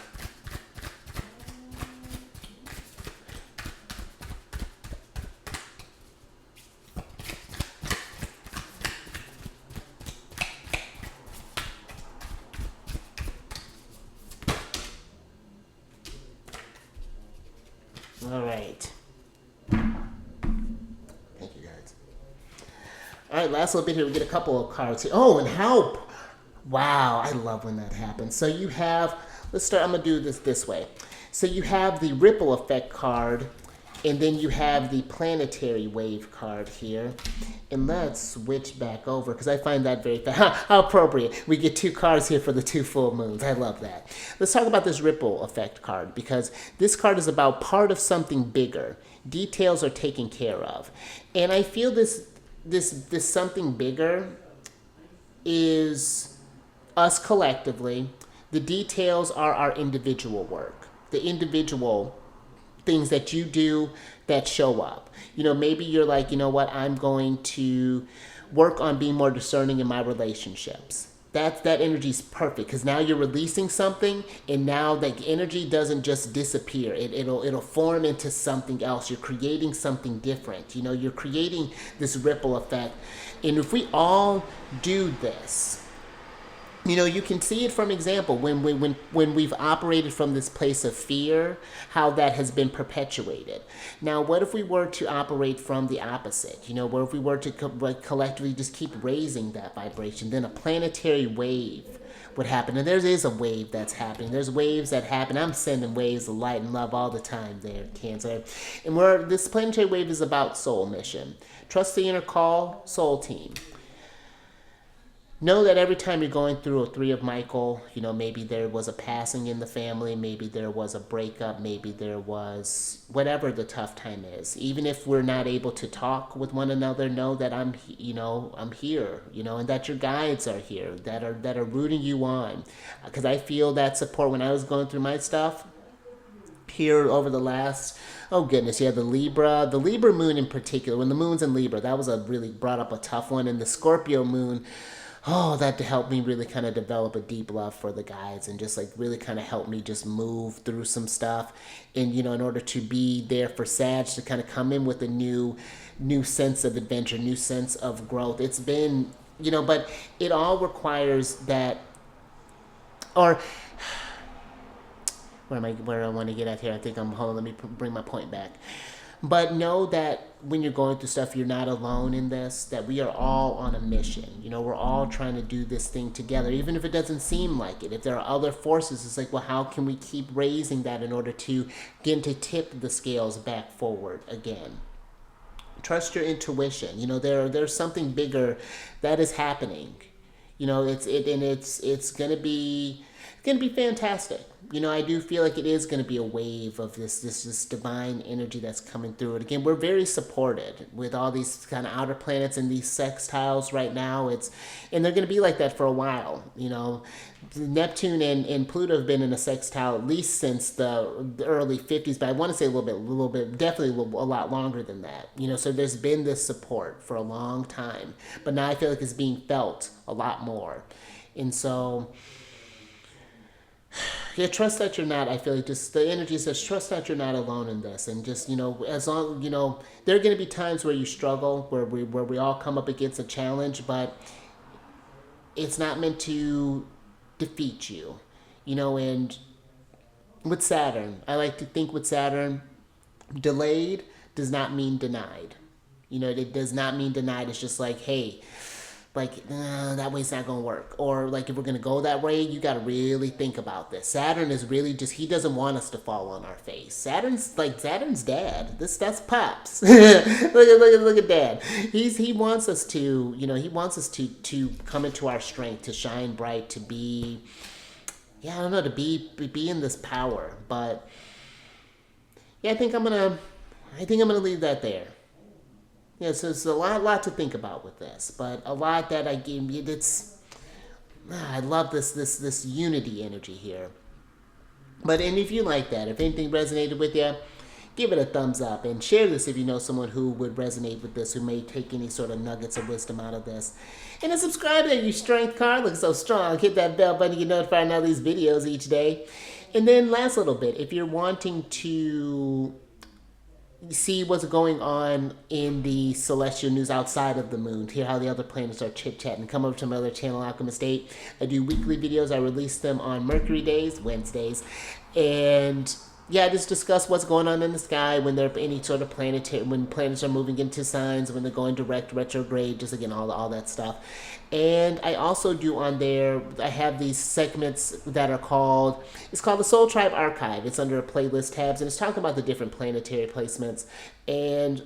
All right. Thank you, guys. All right, last little bit here. We get a couple of cards here. Oh, and help. Wow, I love when that happens. So you have, I'm going to do this way. So you have the ripple effect card, and then you have the planetary wave card here. And let's switch back over, because I find that very how appropriate. We get 2 cards here for the 2 full moons. I love that. Let's talk about this ripple effect card, because this card is about part of something bigger. Details are taken care of. And I feel this something bigger is us collectively. The details are our individual work, the individual things that you do that show up. Maybe you're like, what, I'm going to work on being more discerning in my relationships. That energy is perfect, because now you're releasing something, and now the energy doesn't just disappear. It'll form into something else. You're creating something different. You're creating this ripple effect. And if we all do this, you can see it from example when we've operated from this place of fear, how that has been perpetuated. Now, what if we were to operate from the opposite? What if we were to collectively just keep raising that vibration? Then a planetary wave would happen. And there is a wave that's happening. There's waves that happen. I'm sending waves of light and love all the time there, Cancer. And this planetary wave is about soul mission. Trust the inner call, soul team. know that every time you're going through a Three of Michael, maybe there was a passing in the family, maybe there was a breakup, maybe there was whatever the tough time is. Even if we're not able to talk with one another, know that I'm here, and that your guides are here, that are rooting you on. Because I feel that support when I was going through my stuff here over the last, oh goodness, yeah, the Libra moon in particular, when the moon's in Libra, that was a really brought up a tough one. And the Scorpio moon, oh, that to help me really kind of develop a deep love for the guides, and just like really kind of help me just move through some stuff. And in order to be there for Sag to kind of come in with a new sense of adventure, new sense of growth. It's been, but it all requires that, or where I want to get at here. I think hold on, let me bring my point back. But know that when you're going through stuff, you're not alone in this, that we are all on a mission. We're all trying to do this thing together, even if it doesn't seem like it. If there are other forces, it's like, well, how can we keep raising that in order to begin to tip the scales back forward again? Trust your intuition. There's something bigger that is happening. It's gonna be fantastic. I do feel like it is going to be a wave of this divine energy that's coming through. And again, we're very supported with all these kind of outer planets and these sextiles right now. And they're going to be like that for a while. Neptune and Pluto have been in a sextile at least since the early 50s, but I want to say a little bit, definitely a lot longer than that. So there's been this support for a long time, but now I feel like it's being felt a lot more. And so, yeah, trust that you're not. I feel like just the energy says trust that you're not alone in this, and just as long there are going to be times where you struggle, where we all come up against a challenge, but it's not meant to defeat you, And with Saturn, I like to think with Saturn, delayed does not mean denied. It does not mean denied. It's just like, hey, that way's not gonna work, or like if we're gonna go that way, you got to really think about this. Saturn is really just, he doesn't want us to fall on our face. Saturn's dad. That's Pops. look at Dad. He wants us to, he wants us to come into our strength, to shine bright, to be, I don't know, to be in this power. But yeah, I think I'm gonna leave that there. Yeah, so it's a lot to think about with this, but a lot that I gave you. I love this unity energy here. And if you like that, if anything resonated with you, give it a thumbs up and share this if you know someone who would resonate with this, who may take any sort of nuggets of wisdom out of this. And then subscribe to your strength card. Looks so strong. Hit that bell button to get notified on all these videos each day. And then last little bit, if you're wanting to see what's going on in the celestial news outside of the moon, hear how the other planets are chit-chatting, come over to my other channel, Alchemist 8. I do weekly videos. I release them on Mercury days, Wednesdays. And yeah, I just discuss what's going on in the sky when there are any sort of planetary, when planets are moving into signs, when they're going direct, retrograde, just again, all that stuff. And I also do on there, I have these segments that are called, it's called the Soul Tribe Archive. It's under a playlist tabs, and it's talking about the different planetary placements. And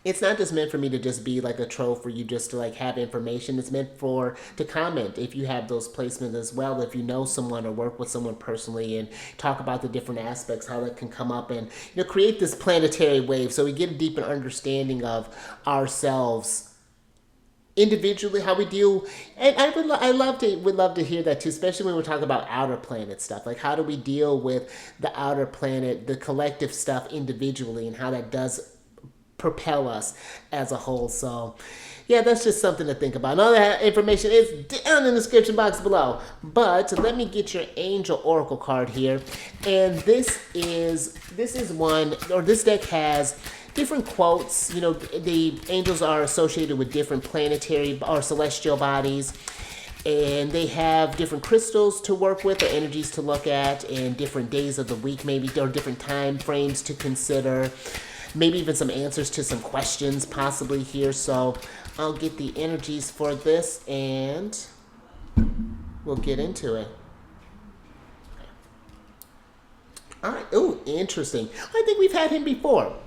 it's not just meant for me to just be like a troll for you just to like have information. It's meant to comment if you have those placements as well. If you know someone or work with someone personally, and talk about the different aspects, how that can come up, and create this planetary wave so we get a deeper understanding of ourselves individually, how we deal. And would love to hear that too, especially when we're talking about outer planet stuff. Like, how do we deal with the outer planet, the collective stuff individually, and how that does propel us as a whole. So yeah, that's just something to think about. And all that information is down in the description box below. But let me get your angel oracle card here. And this deck has different quotes. The angels are associated with different planetary or celestial bodies, and they have different crystals to work with, or energies to look at, and different days of the week maybe, or different time frames to consider. Maybe even some answers to some questions possibly here. So I'll get the energies for this and we'll get into it. All right. Oh, interesting. I think we've had him before.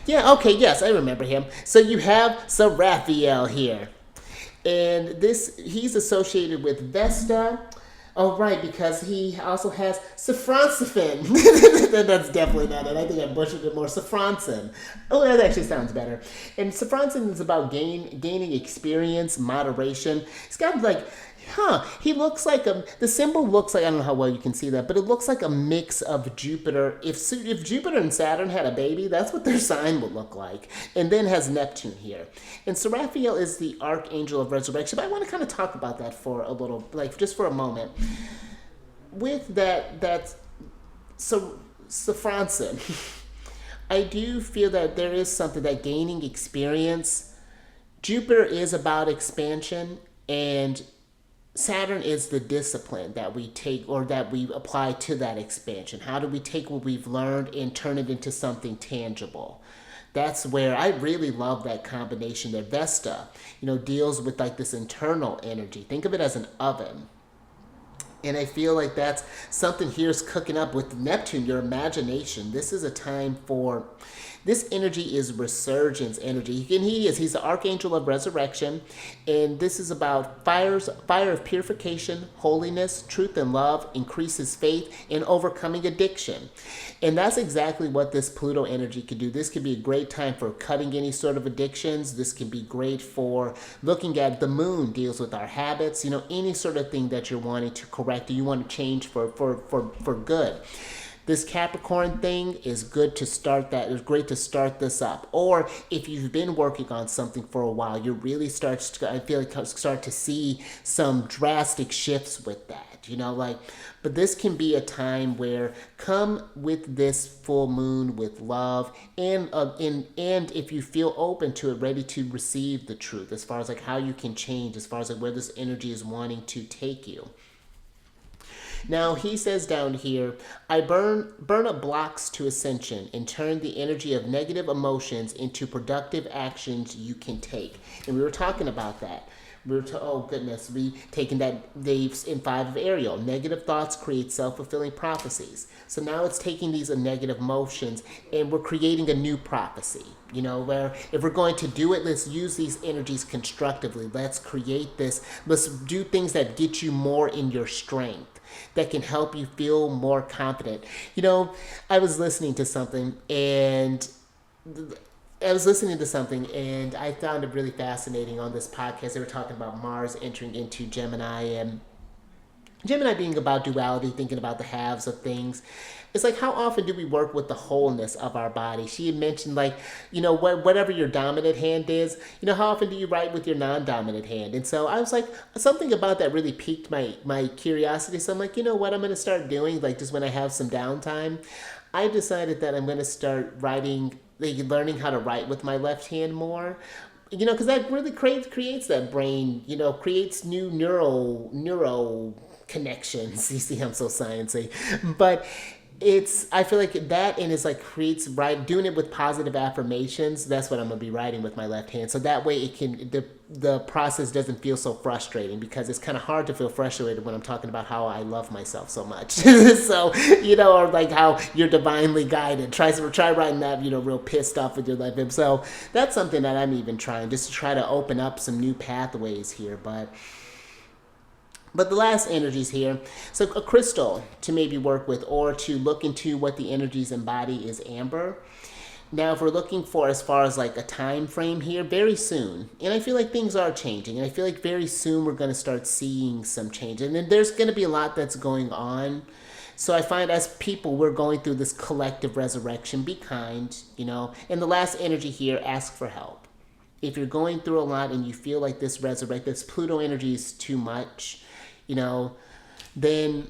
Yeah, okay, yes, I remember him. So you have Raphael here. And he's associated with Vesta. Oh, right, because he also has Saffronsifen. That's definitely not it. I think I butchered it more. Saffronsin. Oh, that actually sounds better. And Saffronsin is about gaining experience, moderation. It's got like, he looks like the symbol looks like, I don't know how well you can see that, but it looks like a mix of Jupiter. If Jupiter and Saturn had a baby, that's what their sign would look like. And then has Neptune here. And Seraphiel is the archangel of resurrection. But I want to kind of talk about that for a little, like just for a moment. With that Saffronsin, I do feel that there is something that gaining experience. Jupiter is about expansion, and Saturn is the discipline that we take or that we apply to that expansion. How do we take what we've learned and turn it into something tangible? That's where I really love that combination that Vesta, deals with like this internal energy. Think of it as an oven. And I feel like that's something here's cooking up with Neptune, your imagination. This is a time for, this energy is resurgence energy. And he's the archangel of resurrection. And this is about fire of purification, holiness, truth and love, increases faith, and overcoming addiction. And that's exactly what this Pluto energy could do. This could be a great time for cutting any sort of addictions. This can be great for looking at the moon deals with our habits, any sort of thing that you're wanting to correct or you want to change for good. This Capricorn thing is good to start that. It's great to start this up. Or if you've been working on something for a while, you really start to see some drastic shifts with that. But this can be a time where come with this full moon with love and if you feel open to it, ready to receive the truth as far as like how you can change, as far as like where this energy is wanting to take you. Now, he says down here, I burn up blocks to ascension and turn the energy of negative emotions into productive actions you can take. And we were talking about that. We taking that Dave's in 5 of Ariel. Negative thoughts create self-fulfilling prophecies. So now it's taking these negative emotions and we're creating a new prophecy. Where if we're going to do it, let's use these energies constructively. Let's create this. Let's do things that get you more in your strength, that can help you feel more confident. I was listening to something and I found it really fascinating on this podcast. They were talking about Mars entering into Gemini, and Gemini being about duality, thinking about the halves of things. It's like, how often do we work with the wholeness of our body? She had mentioned, like, whatever your dominant hand is, how often do you write with your non-dominant hand? And so I was like, something about that really piqued my curiosity. So I'm like, what I'm going to start doing, like just when I have some downtime, I decided that I'm going to start learning how to write with my left hand more. Because that really creates that brain, creates new neural connections. You see, I'm so sciencey. But I feel like that, and it's like doing it with positive affirmations. That's what I'm going to be writing with my left hand. So that way the process doesn't feel so frustrating, because it's kind of hard to feel frustrated when I'm talking about how I love myself so much. So, or like how you're divinely guided. Try writing that, real pissed off with your left hand. So that's something that I'm even trying, just to try to open up some new pathways here. But the last energies here, so a crystal to maybe work with or to look into what the energies embody is amber. Now, if we're looking for as far as like a time frame here, very soon. And I feel like things are changing. And I feel like very soon we're going to start seeing some change. And then there's going to be a lot that's going on. So I find as people, we're going through this collective resurrection. Be kind, And the last energy here, ask for help. If you're going through a lot and you feel like this Pluto energy is too much, then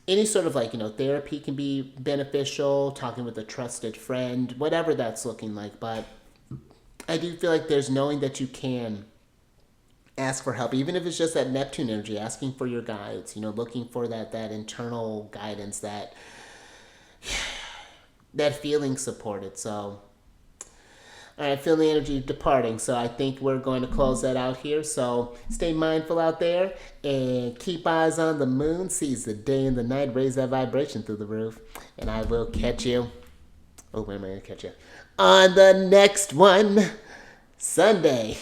any sort of therapy can be beneficial, talking with a trusted friend, whatever that's looking like. But I do feel like there's knowing that you can ask for help, even if it's just that Neptune energy, asking for your guides, looking for that internal guidance, that feeling supported. So I feel the energy departing, so I think we're going to close that out here. So stay mindful out there and keep eyes on the moon. Seize the day and the night. Raise that vibration through the roof. And I will catch you. Oh, where am I going to catch you? On the next one, Sunday.